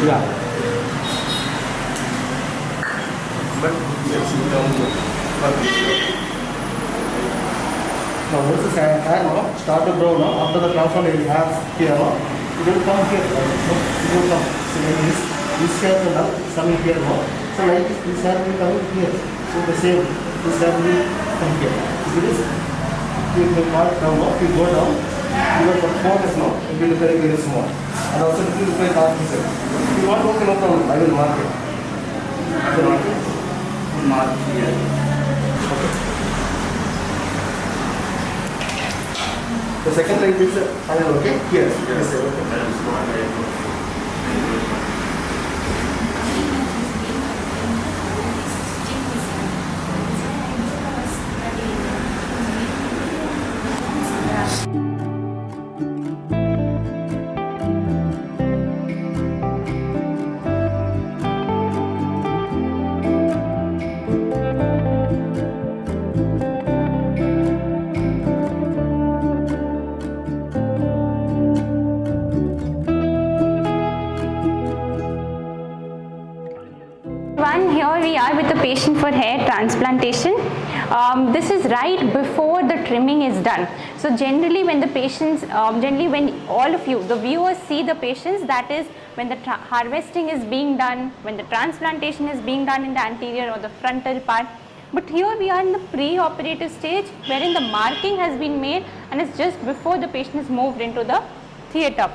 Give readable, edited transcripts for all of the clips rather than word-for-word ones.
Yeah. But let's sit down for Now once the hair start to grow after the transplant it has here, it will come here. It will come. So like this hair will come here. So like this hair will come here. So the same, this hair will come here. It will not come up, it will go down. Even for 4 days now, it will be very, very small. And also it will be very dark inside. If you want to open, no problem, I will mark it. I will mark it. mark here. Okay. The second line is final, okay? Here. Yes, sir. Here we are with the patient for hair transplantation. This is right before the trimming is done. So generally when the patients, when all of you, the viewers see the patients, that is when the harvesting is being done, when the transplantation is being done in the anterior or the frontal part. But here we are in the pre-operative stage wherein the marking has been made and it's just before the patient is moved into the theatre.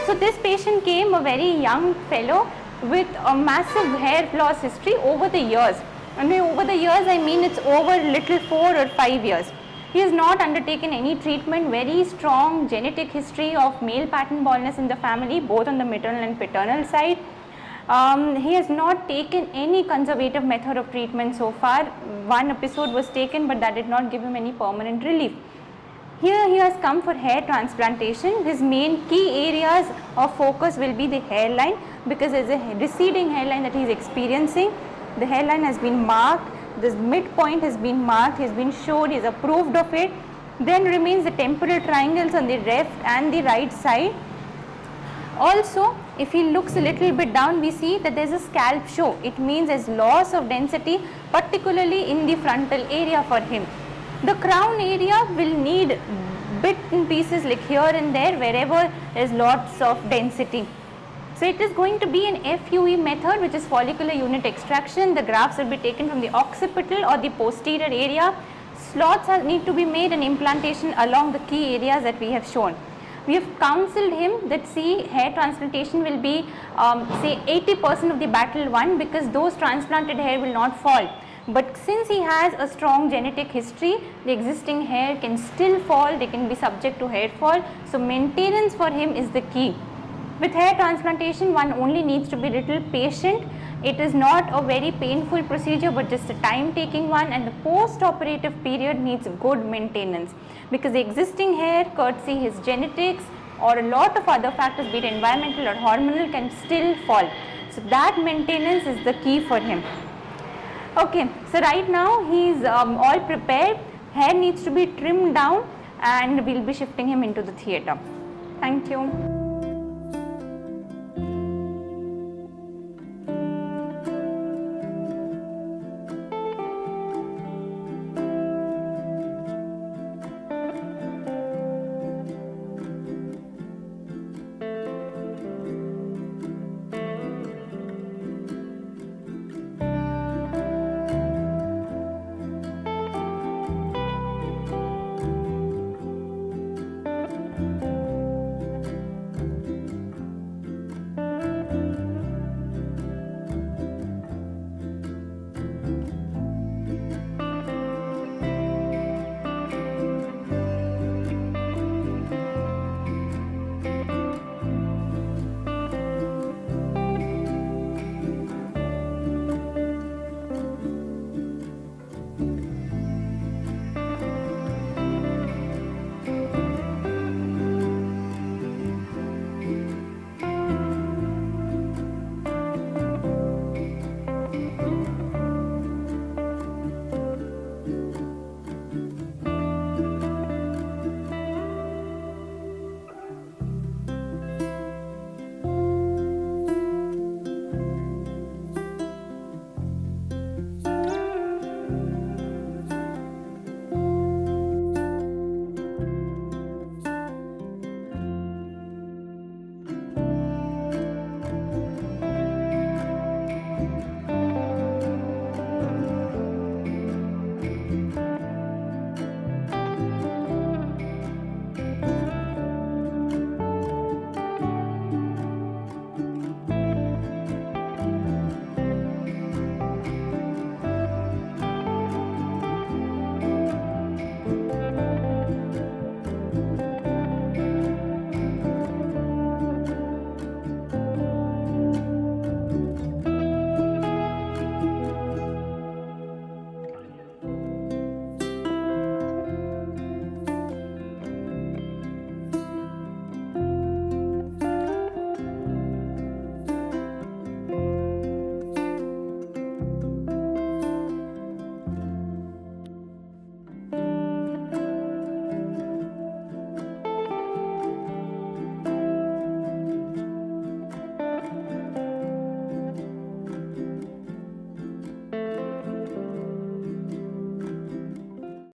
So this patient came, a very young fellow, with a massive hair loss history over the years. And by over the years I mean it's over little 4 or 5 years. He has not undertaken any treatment, very strong genetic history of male pattern baldness in the family, both on the maternal and paternal side. He has not taken any conservative method of treatment so far. One episode was taken but that did not give him any permanent relief. Here he has come for hair transplantation. His main key areas of focus will be the hairline, because there is a receding hairline that he is experiencing. The hairline has been marked, this midpoint has been marked, he has been showed, he is approved of it. Then remains the temporal triangles on the left and the right side. Also, if he looks a little bit down, we see that there is a scalp show. It means there is loss of density, particularly in the frontal area for him. The crown area will need bits and pieces like here and there wherever there is lots of density. So it is going to be an FUE method, which is follicular unit extraction. The grafts will be taken from the occipital or the posterior area. Slots need to be made and implantation along the key areas that we have shown. We have counseled him that hair transplantation will be say 80% of the battle won, because those transplanted hair will not fall. But since he has a strong genetic history, the existing hair can still fall, they can be subject to hair fall. So maintenance for him is the key. With hair transplantation, one only needs to be little patient. It is not a very painful procedure but just a time taking one, and the post-operative period needs good maintenance, because the existing hair, courtesy his genetics or a lot of other factors, be it environmental or hormonal, can still fall. So that maintenance is the key for him. Okay, so right now he is all prepared. Hair needs to be trimmed down and we will be shifting him into the theatre. Thank you.